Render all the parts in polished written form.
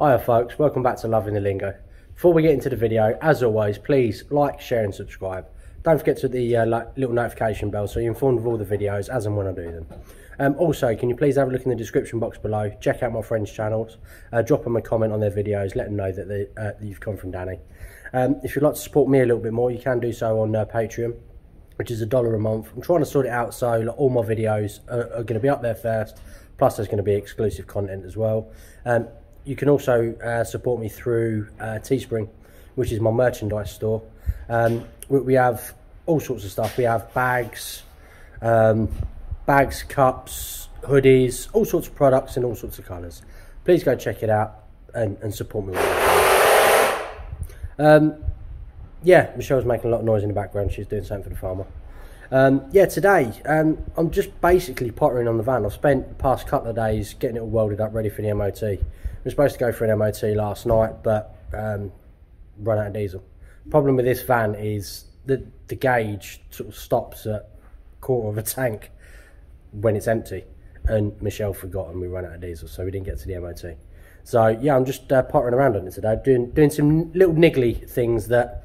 Hiya folks, welcome back to Loving the Lingo. Before we get into the video, as always, please like, share and subscribe. Don't forget to hit the little notification bell so you're informed of all the videos as and when I do them. Also, can you please have a look in the description box below, check out my friends' channels, drop them a comment on their videos, let them know that you've come from Danny. If you'd like to support me a little bit more, you can do so on Patreon, which is $1 a month. I'm trying to sort it out so all my videos are going to be up there first, plus there's going to be exclusive content as well. You can also support me through Teespring, which is my merchandise store. We have all sorts of stuff. We have bags, cups, hoodies, all sorts of products in all sorts of colours. Please go check it out and support me with it. Yeah, Michelle's making a lot of noise in the background. She's doing something for the farmer. Yeah, today I'm just basically pottering on the van. I've spent the past couple of days getting it all welded up, ready for the MOT. We were supposed to go for an MOT last night, but run out of diesel. Problem with this van is that the gauge sort of stops at a quarter of a tank when it's empty, and Michelle forgot and we ran out of diesel, so we didn't get to the MOT. So yeah, I'm just pottering around on it today, doing some little niggly things that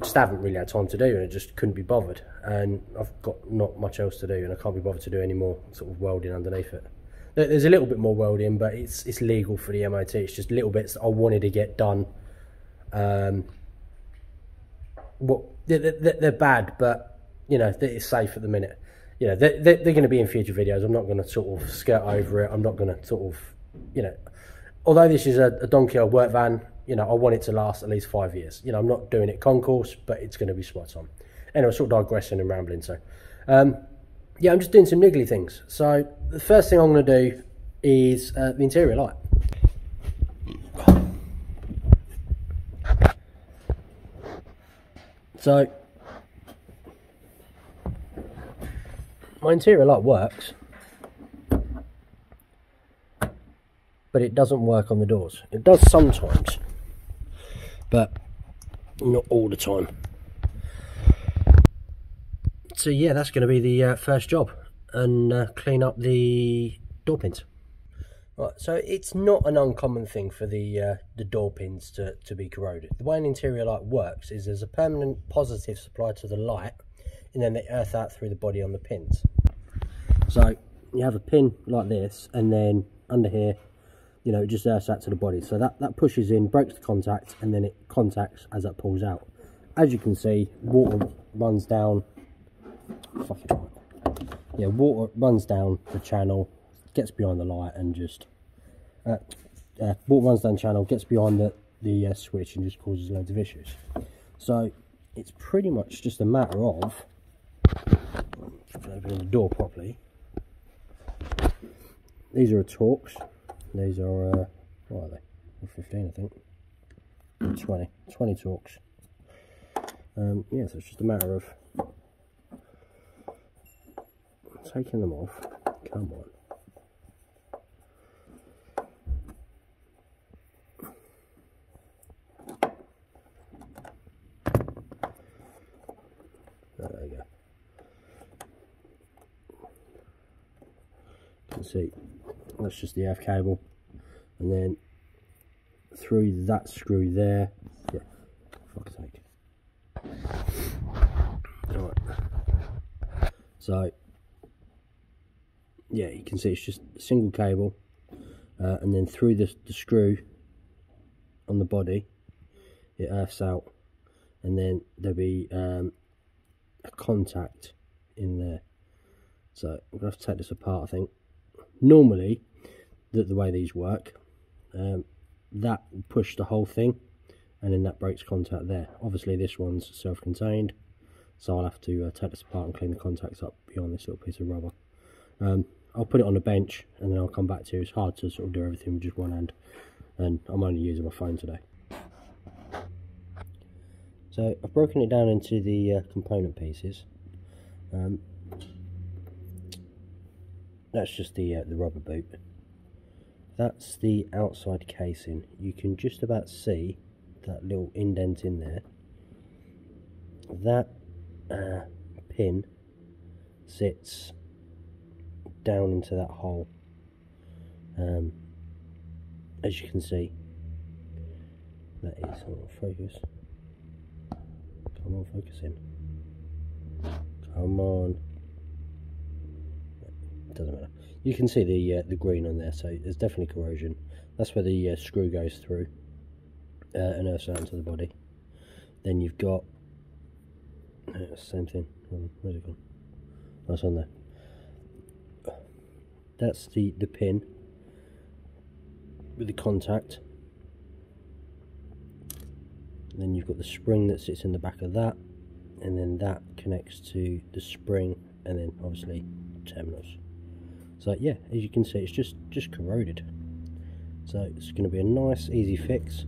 just haven't really had time to do, and I just couldn't be bothered, and I've got not much else to do, and I can't be bothered to do any more sort of welding underneath it. There's a little bit more welding, but it's legal for the MOT. It's just little bits that I wanted to get done. They're bad, but you know, it's safe at the minute. You know, they're going to be in future videos. I'm not going to sort of skirt over it. I'm not going to sort of, you know, although this is a donkey old work van, you know, I want it to last at least 5 years. You know, I'm not doing it concourse, but it's going to be spot on. Anyway, sort of digressing and rambling. So, yeah, I'm just doing some niggly things. So the first thing I'm going to do is the interior light. So my interior light works, but it doesn't work on the doors. It does sometimes, but not all the time. So yeah, that's going to be the first job, and clean up the door pins. Right, so it's not an uncommon thing for the door pins to be corroded. The way an interior light works is there's a permanent positive supplied to the light, and then they earth out through the body on the pins. So you have a pin like this, and then under here, you know, it just earths out to the body. So that pushes in, breaks the contact, and then it contacts as that pulls out. As you can see, water runs down. Yeah, water runs down the channel, gets behind the light, and just water runs down the channel, gets behind the switch, and just causes loads of issues. So it's pretty much just a matter of opening the door properly. These are a Torx. These are what are they? 15, I think. 20 Torx. Yeah, so it's just a matter of taking them off. Come on. There we go. You can see that's just the earth cable, and then through that screw there. Yeah, fuck's sake. Alright. So yeah, you can see it's just a single cable, and then through the screw on the body, it earths out, and then there'll be a contact in there. So I'm gonna have to take this apart, I think. Normally, the way these work, that will push the whole thing, and then that breaks contact there. Obviously this one's self-contained, so I'll have to take this apart and clean the contacts up beyond this little piece of rubber. I'll put it on the bench, and then I'll come back to you. It's hard to sort of do everything with just one hand, and I'm only using my phone today. So I've broken it down into the component pieces. That's just the rubber boot. That's the outside casing. You can just about see that little indent in there. That pin sits down into that hole. as you can see, that is focus. Come on, focus in. Come on. It doesn't matter. You can see the green on there, so there's definitely corrosion. That's where the screw goes through and earths out into the body. Then you've got same thing. Where's it gone? That's on there. That's the pin with the contact. And then you've got the spring that sits in the back of that, and then that connects to the spring, and then obviously terminals. So yeah, as you can see, it's just corroded. So it's going to be a nice easy fix.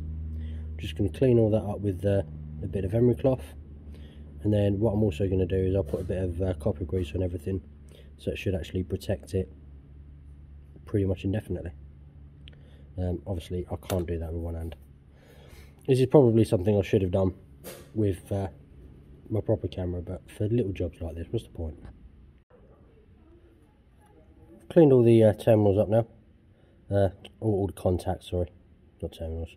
Just going to clean all that up with a bit of emery cloth, and then what I'm also going to do is I'll put a bit of copper grease on everything, so it should actually protect it pretty much indefinitely. Obviously I can't do that with one hand. This is probably something I should have done with my proper camera, but for little jobs like this, what's the point? I've cleaned all the terminals up now, all the contacts, sorry, not terminals.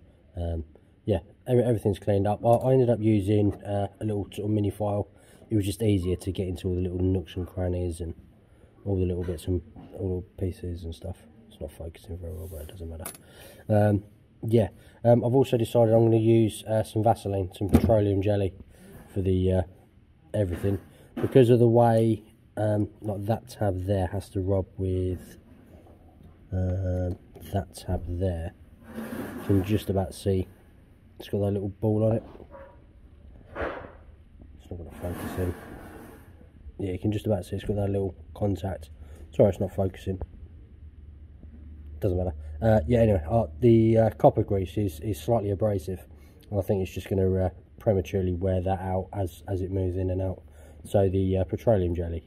Yeah, everything's cleaned up. I ended up using a little sort of mini file. It was just easier to get into all the little nooks and crannies and all the little bits and all the pieces and stuff. It's not focusing very well, but it doesn't matter. Yeah, I've also decided I'm going to use some Vaseline, some petroleum jelly for the everything, because of the way like that tab there has to rub with that tab there. You can just about see it's got that little ball on it. It's not going to focus in. Yeah, you can just about see it's got that little contact. Sorry, it's not focusing. Doesn't matter. Yeah, anyway, the copper grease is slightly abrasive, and I think it's just going to prematurely wear that out as it moves in and out. So the petroleum jelly,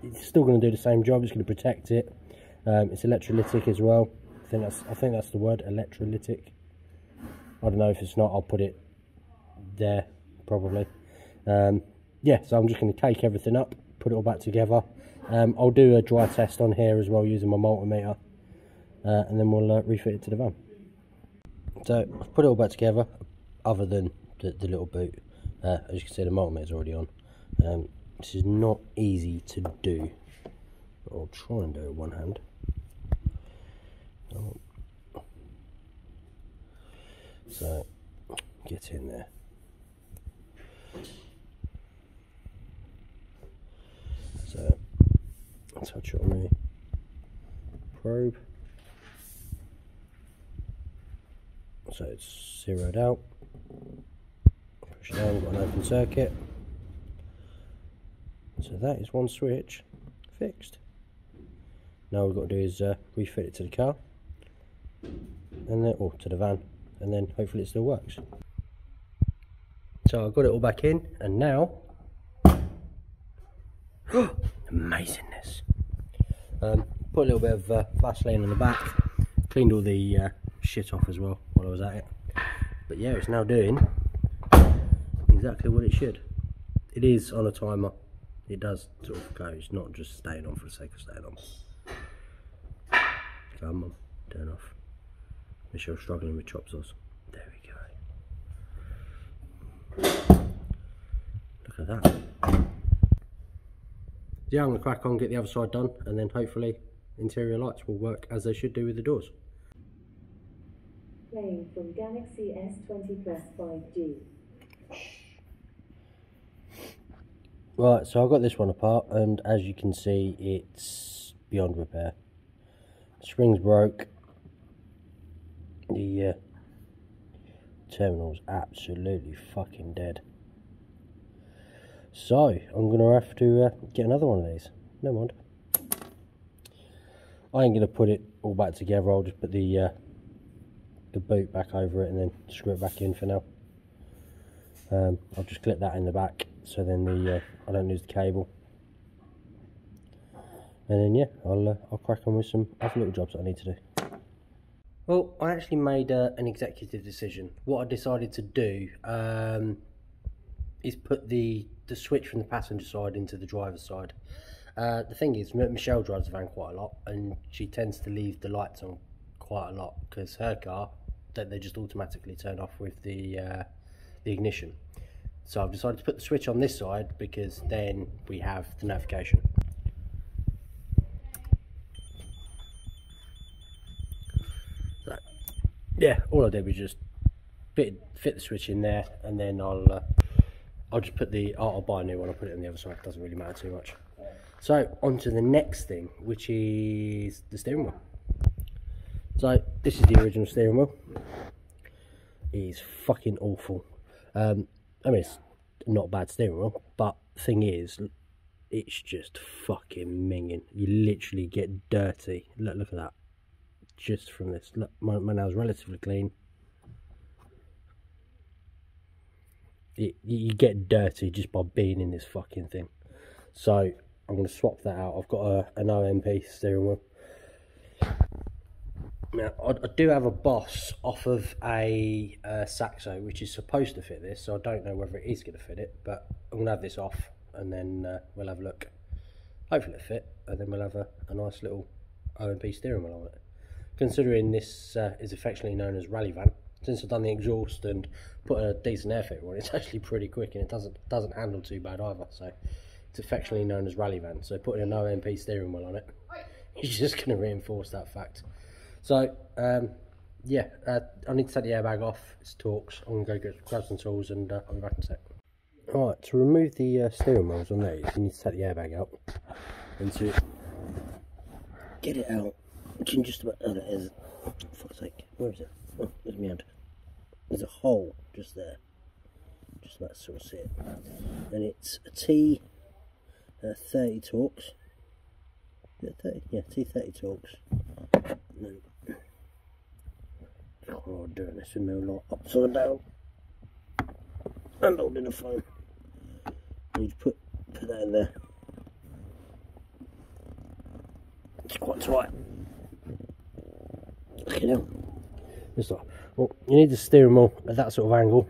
it's still going to do the same job. It's going to protect it. It's electrolytic as well. I think that's the word, electrolytic. I don't know if it's not. I'll put it there probably. Yeah, so I'm just going to cake everything up, put it all back together. I'll do a dry test on here as well using my multimeter. And then we'll refit it to the van. So I've put it all back together, other than the little boot. As you can see, the multimeter's already on. This is not easy to do, but I'll try and do it with one hand. So get in there. So touch it on the probe. So it's zeroed out. Push down, got an open circuit. So that is one switch fixed. Now all we've got to do is refit it to the car, and then, or to the van, and then hopefully it still works. So I've got it all back in, and now, amazingness. Put a little bit of Vaseline on the back, cleaned all the shit off as well while I was at it. But yeah, it's now doing exactly what it should. It is on a timer. It does sort of go. It's not just staying on for the sake of staying on. Come on, turn off. Michel's struggling with chop saws. There we go. Look at that. Yeah, I'm going to crack on, get the other side done, and then hopefully interior lights will work as they should do with the doors. Playing from Galaxy S20 Plus 5G. Right, so I got this one apart, and as you can see, it's beyond repair. The spring's broke. The terminal's absolutely fucking dead. So I'm gonna have to get another one of these. No mind. I ain't gonna put it all back together. I'll just put the boot back over it and then screw it back in for now. I'll just clip that in the back, so then I don't lose the cable. And then yeah, I'll crack on with some other little jobs that I need to do. Well, I actually made an executive decision. What I decided to do is put the switch from the passenger side into the driver's side. The thing is, Michelle drives the van quite a lot, and she tends to leave the lights on quite a lot, because her car, they just automatically turn off with the ignition. So I've decided to put the switch on this side, because then we have the notification. So yeah, all I did was just fit the switch in there, and then I'll just put I'll buy a new one, I'll put it on the other side, it doesn't really matter too much. So on to the next thing, which is the steering wheel. So this is the original steering wheel. It is fucking awful. I mean, it's not a bad steering wheel, but the thing is, it's just fucking minging. You literally get dirty. Look at that. Just from this. Look, my nail's relatively clean. You get dirty just by being in this fucking thing. So I'm going to swap that out. I've got an OMP steering wheel. Now I do have a Boss off of a Saxo, which is supposed to fit this, so I don't know whether it is going to fit it, but I'm going to have this off, and then we'll have a look. Hopefully it'll fit, and then we'll have a nice little OMP steering wheel on it. Considering this is affectionately known as rally van, since I've done the exhaust and put a decent air filter on, it's actually pretty quick, and it doesn't handle too bad either. So it's affectionately known as rally van. So putting an OMP steering wheel on it is just going to reinforce that fact. So yeah, I need to take the airbag off. It's Torx. I'm going to go grab some tools, and I'll be back in a sec. Alright, to remove the steering wheels on these, you need to take the airbag out, and to get it out, you can just about, oh, there it is. For fuck's sake, where is it? Oh, there's my hand. There's a hole just there, just about to sort of see it, and it's a T30 Torx. Yeah, T30 Torx. Oh, doing this with no lot upside down and holding the phone. You need to put that in there. It's quite tight. Okay, now just like, well, you need the steering wheel at that sort of angle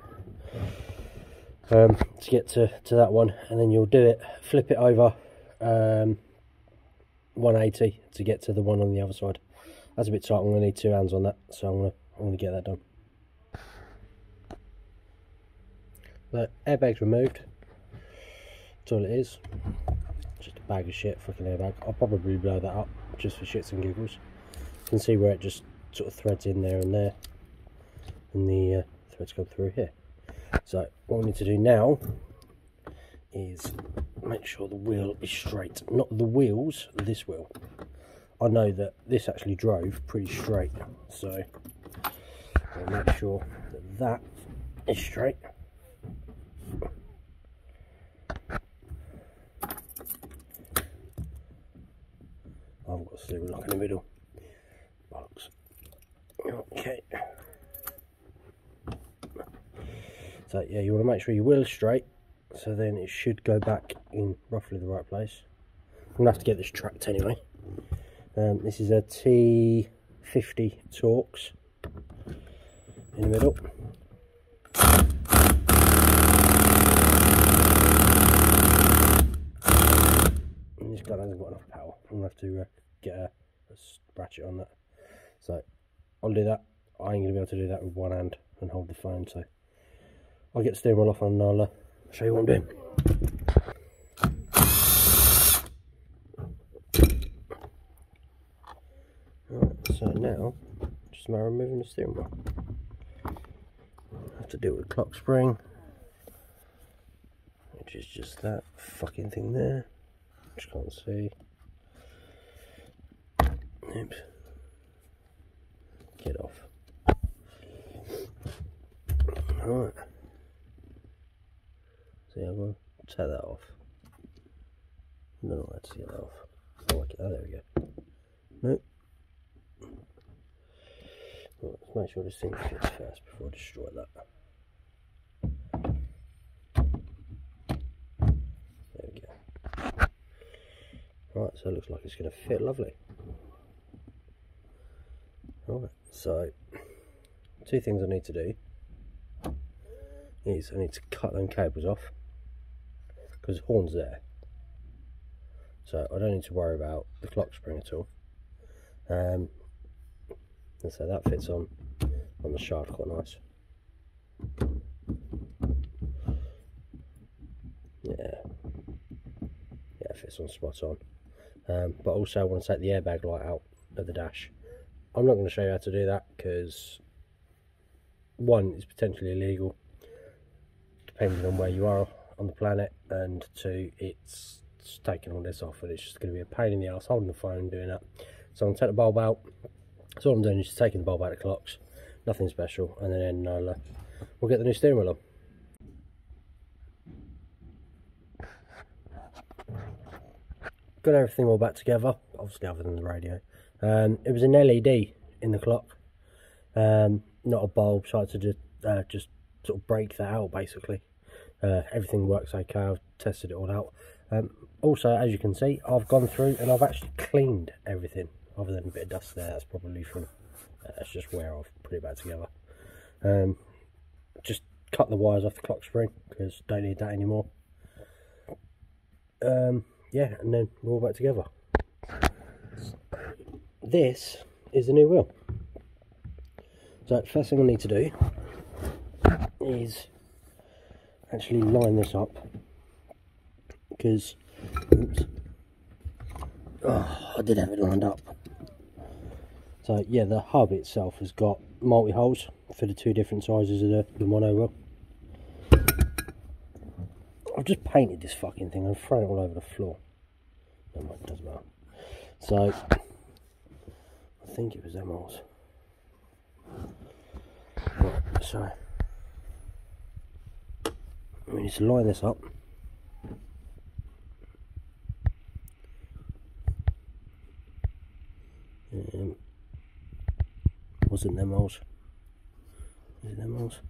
to get to that one, and then you'll do it, flip it over 180 to get to the one on the other side. That's a bit tight. I'm going to need 2 hands on that, so I'm going to get that done. The airbag's removed. That's all it is. Just a bag of shit, fucking airbag. I'll probably blow that up just for shits and giggles. You can see where it just sort of threads in there, and the threads go through here. So what we need to do now is make sure the wheel is straight. Not the wheels, this wheel. I know that this actually drove pretty straight, so I'll make sure that is straight. I've got a steering lock in the middle. Bollocks. Okay. So yeah, you want to make sure your wheel is straight, so then it should go back in roughly the right place. I'm going to have to get this tracked anyway. This is a T50 Torx in the middle. And this gun hasn't got enough power. I'm going to have to get a ratchet on that. So I'll do that. I ain't going to be able to do that with one hand and hold the phone, so I'll get the steering wheel off and I'll show you what I'm doing. Right, so now, just a matter of moving the steering wheel. I have to deal with the clock spring, which is just that fucking thing there, which you can't see. Oops. Get off. Alright. See, I'm going to take that off. No, let's get that off. Oh, there we go. Nope. Right, let's make sure this thing fits first before I destroy that. There we go. Right, so it looks like it's going to fit lovely. Right, so 2 things I need to do is I need to cut them cables off, because the horn's there, so I don't need to worry about the clock spring at all. And so that fits on the shard quite nice. Yeah, it fits on spot on. But also I want to take the airbag light out of the dash. I'm not going to show you how to do that because one, it's potentially illegal depending on where you are on the planet, and two, it's taking all this off and it's just going to be a pain in the ass holding the phone doing that. So I'm going to take the bulb out. So all I'm doing is just taking the bulb out of the clocks, nothing special, and then we'll get the new steering wheel on. Got everything all back together, obviously other than the radio. It was an LED in the clock, not a bulb, so I had to just sort of break that out basically. Everything works okay, I've tested it all out. Also, as you can see, I've gone through and I've actually cleaned everything, other than a bit of dust there. That's probably from, that's just where I've put it back together. Just cut the wires off the clock spring because don't need that anymore. Yeah, and then we're all back together. This is the new wheel. So first thing I need to do is actually line this up, because I did have it lined up. So yeah, the hub itself has got multi-holes for the two different sizes of the mono wheel. I've just painted this fucking thing and thrown it all over the floor. No, it doesn't matter. So I think it was them holes. Right, so we need to line this up. Wasn't them holes? Is it them holes?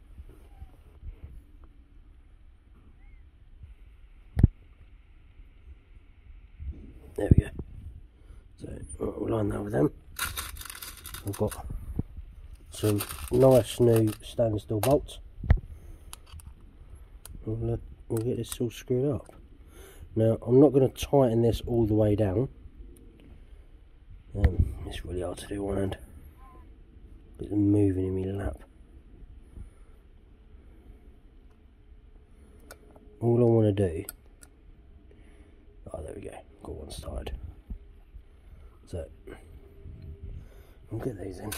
There we go. So we'll line that with them. We've got some nice new stainless steel bolts. We'll get this all screwed up. Now I'm not going to tighten this all the way down. It's really hard to do one hand. It's moving in my lap. All I want to do, oh there we go, got one started. So I'll get these in.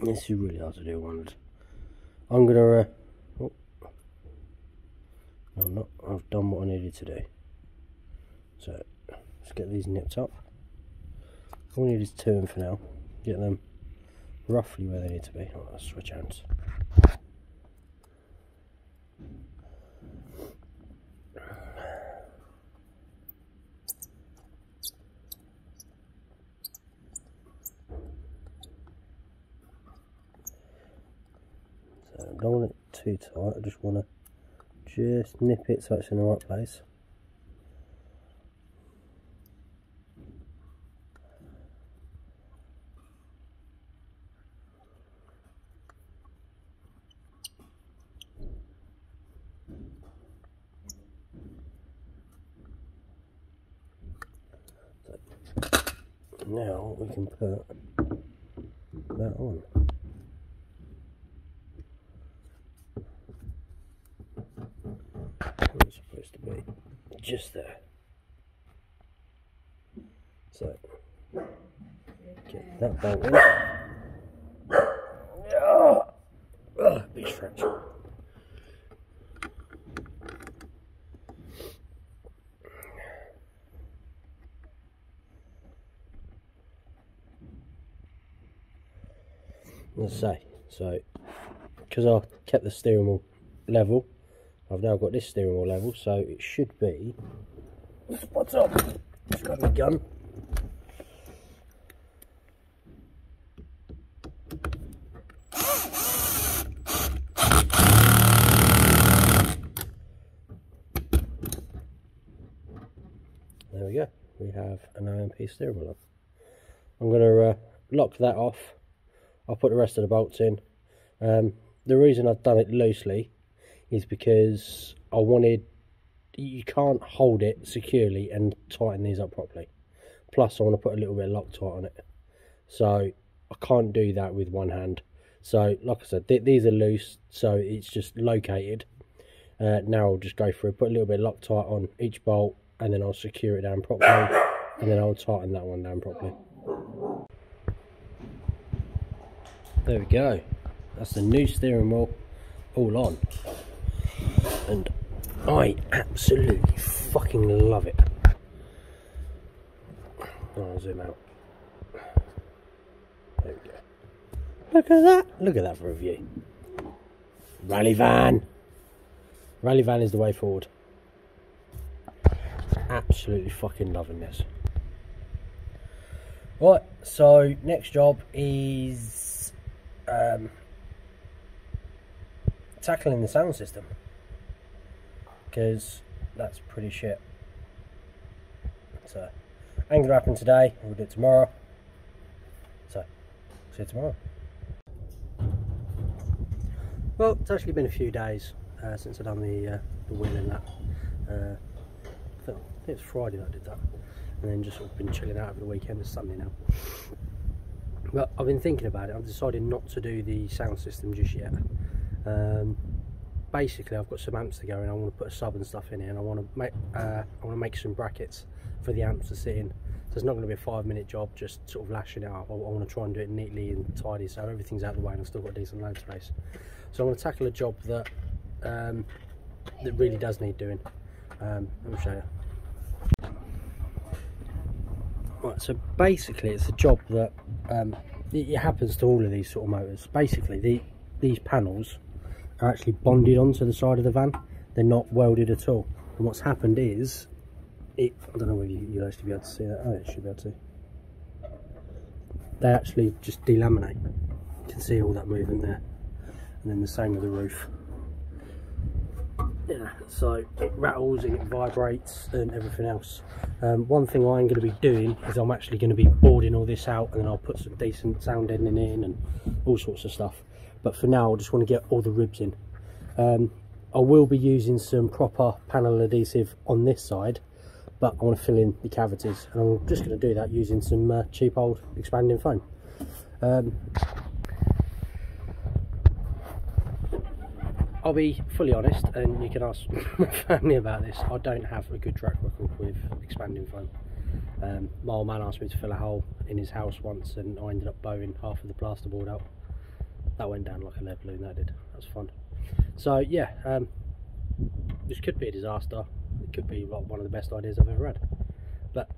This is really hard to do one. I'm gonna oh, no, I'm not. I've done what I needed to do. So let's get these nipped up. All we need is two of them for now. Get them roughly where they need to be. Oh, let's switch hands. So I don't want it too tight. I just want to nip it so it's in the right place. Now we can put that on. It's supposed to be just there. So get that bolt in. Big stretch. Let's say, so because I kept the steering wheel level, I've now got this steering wheel level, so it should be spot on. Just got my gun. There we go, we have an OMP steering wheel on. I'm going to lock that off. I'll put the rest of the bolts in. The reason I've done it loosely is because I wanted, you can't hold it securely and tighten these up properly. Plus I want to put a little bit of Loctite on it, so I can't do that with one hand. So like I said, these are loose, so it's just located. Now I'll just go through, put a little bit of Loctite on each bolt, and then I'll secure it down properly, and then I'll tighten that one down properly. There we go. That's the new steering wheel all on, and I absolutely fucking love it. I'll zoom out. There we go. Look at that. Look at that for a view. Rally van. Rally van is the way forward. Absolutely fucking loving this. Right, so next job is tackling the sound system, because that's pretty shit. So ain't gonna happen today, we'll do it tomorrow. So see you tomorrow. Well, it's actually been a few days since I've done the wheel and that. I think it was Friday that I did that, and then just sort of been chilling out over the weekend. It's Sunday now. But I've been thinking about it. I've decided not to do the sound system just yet. Basically, I've got some amps to go in. I want to put a sub and stuff in here, and I want to make some brackets for the amps to sit in. So it's not going to be a 5-minute job just sort of lashing it up. I want to try and do it neatly and tidy, so everything's out of the way and I've still got decent load space. So I'm going to tackle a job that that really does need doing. Let me show you. Right, so basically it's a job that it happens to all of these sort of motors. Basically these panels are actually bonded onto the side of the van. They're not welded at all. And what's happened is, I don't know whether you'll actually be able to see that. Oh, you should be able to. They actually just delaminate. You can see all that movement there. And then the same with the roof. Yeah, so it rattles and it vibrates and everything else. One thing I'm going to be doing is I'm actually going to be boarding all this out, and then I'll put some decent sound deadening in and all sorts of stuff. But for now I just want to get all the ribs in. I will be using some proper panel adhesive on this side, but I want to fill in the cavities, and I'm just going to do that using some cheap old expanding foam. I'll be fully honest, and you can ask my family about this, I don't have a good track record with expanding foam. My old man asked me to fill a hole in his house once, and I ended up bowing half of the plasterboard out. That went down like a lead balloon, that did. That was fun. So yeah, this could be a disaster. It could be like one of the best ideas I've ever had. But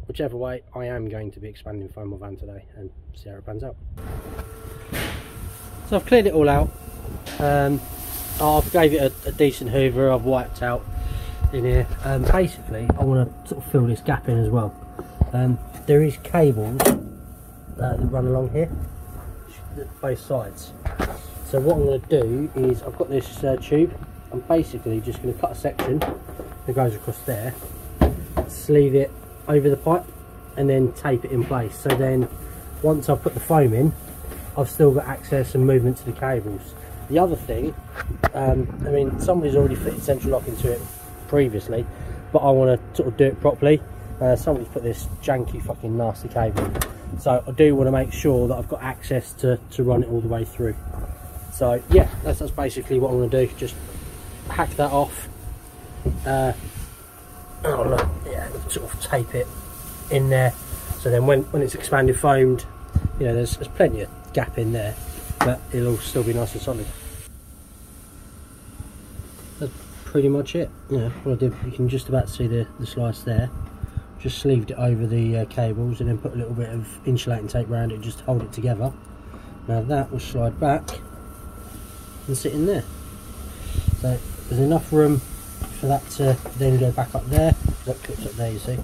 whichever way, I am going to be expanding foam my van today and see how it pans out. So I've cleared it all out. I've gave it a decent hoover. I've wiped out in here. Basically, I want to sort of fill this gap in as well. There is cables that run along here, both sides. So what I'm going to do is, I've got this tube. I'm basically just going to cut a section that goes across there, sleeve it over the pipe, and then tape it in place. So then, once I put the foam in, I've still got access and movement to the cables. The other thing, I mean, somebody's already fitted central lock into it previously, but I want to sort of do it properly. Somebody's put this janky fucking nasty cable in, so I do want to make sure that I've got access to run it all the way through. So yeah, that's basically what I'm going to do. Just hack that off. Yeah, sort of tape it in there. So then when it's expanded foamed, you know, there's plenty of gap in there, but it'll still be nice and solid. That's pretty much it. You know, what I did, you can just about see the slice there. Just sleeved it over the cables, and then put a little bit of insulating tape around it just to hold it together. Now that will slide back and sit in there. So there's enough room for that to then go back up there. That clips up there, you see.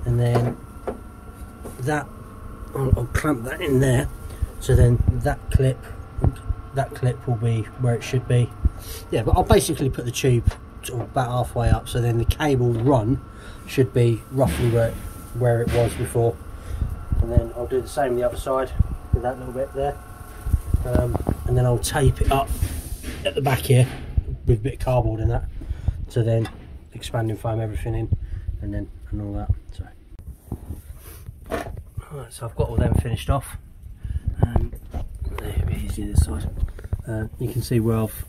And then that, I'll clamp that in there. So then that clip will be where it should be. Yeah, but I'll basically put the tube sort of about halfway up, so then the cable run should be roughly where it was before. and then I'll do the same the other side with that little bit there, and then I'll tape it up at the back here with a bit of cardboard in that, to then expanding foam everything in, and all that. So alright, so I've got all them finished off. A bit easier this side. You can see where I've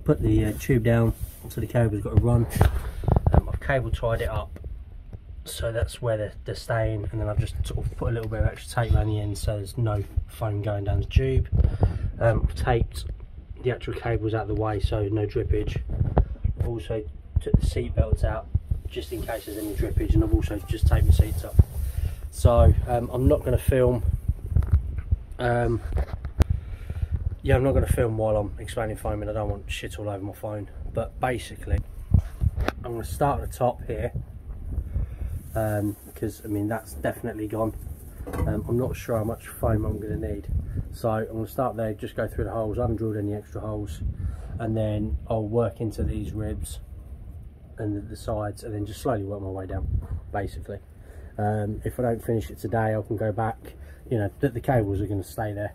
put the tube down, so the cable's got to run. I've cable tied it up, so that's where they're staying, and then I've just sort of put a little bit of extra tape around the end so there's no foam going down the tube. I've taped the actual cables out of the way so no drippage. I've also took the seat belts out just in case there's any drippage, and I've also just taped the seats up. So I'm not going to film. Yeah, I'm not going to film while I'm expanding foam, and I don't want shit all over my phone. But basically, I'm going to start at the top here, because I mean that's definitely gone. I'm not sure how much foam I'm going to need, so I'm going to start there, just go through the holes. I haven't drilled any extra holes, and then I'll work into these ribs and the sides, and then just slowly work my way down, basically. If I don't finish it today, I can go back. You know, the cables are going to stay there,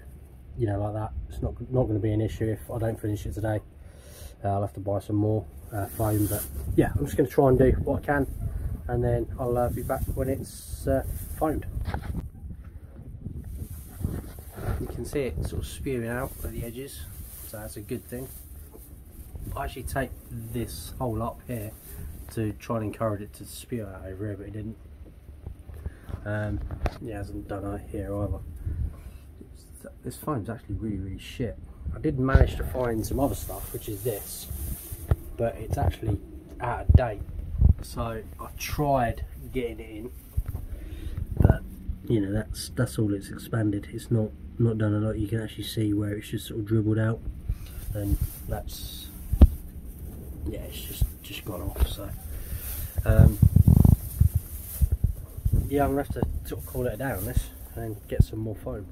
you know, like that. It's not going to be an issue if I don't finish it today. I'll have to buy some more foam, but yeah, I'm just going to try and do what I can, and then I'll be back when it's foamed. You can see it sort of spewing out at the edges, so that's a good thing. I actually taped this hole up here to try and encourage it to spew out over here, but it didn't. Yeah, it hasn't done out here either. This foam's actually really shit. I did manage to find some other stuff, which is this, but it's actually out of date. So I tried getting it in, but you know, that's all it's expanded. It's not done a lot. You can actually see where it's just sort of dribbled out, and that's, yeah, it's just gone off. So yeah, I'm gonna have to sort of call it a day on this and get some more foam.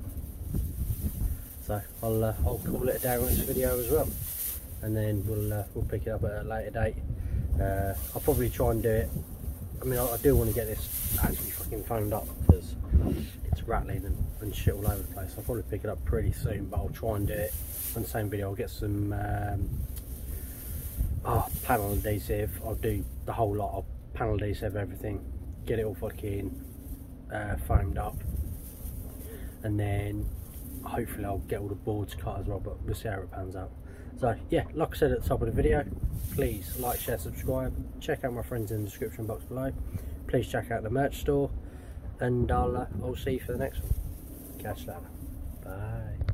So I'll call it a day on this video as well, and then we'll pick it up at a later date. I'll probably try and do it. I mean, I do want to get this actually fucking foamed up, because it's rattling and shit all over the place. I'll probably pick it up pretty soon, but I'll try and do it on the same video. I'll get some panel adhesive. I'll do the whole lot of panel adhesive, everything, get it all fucking foamed up, and then hopefully I'll get all the boards cut as well, but we'll see how it pans out. So yeah, like I said at the top of the video, please like, share, subscribe, check out my friends in the description box below, please check out the merch store, and I'll see you for the next one. Catch you later. Bye.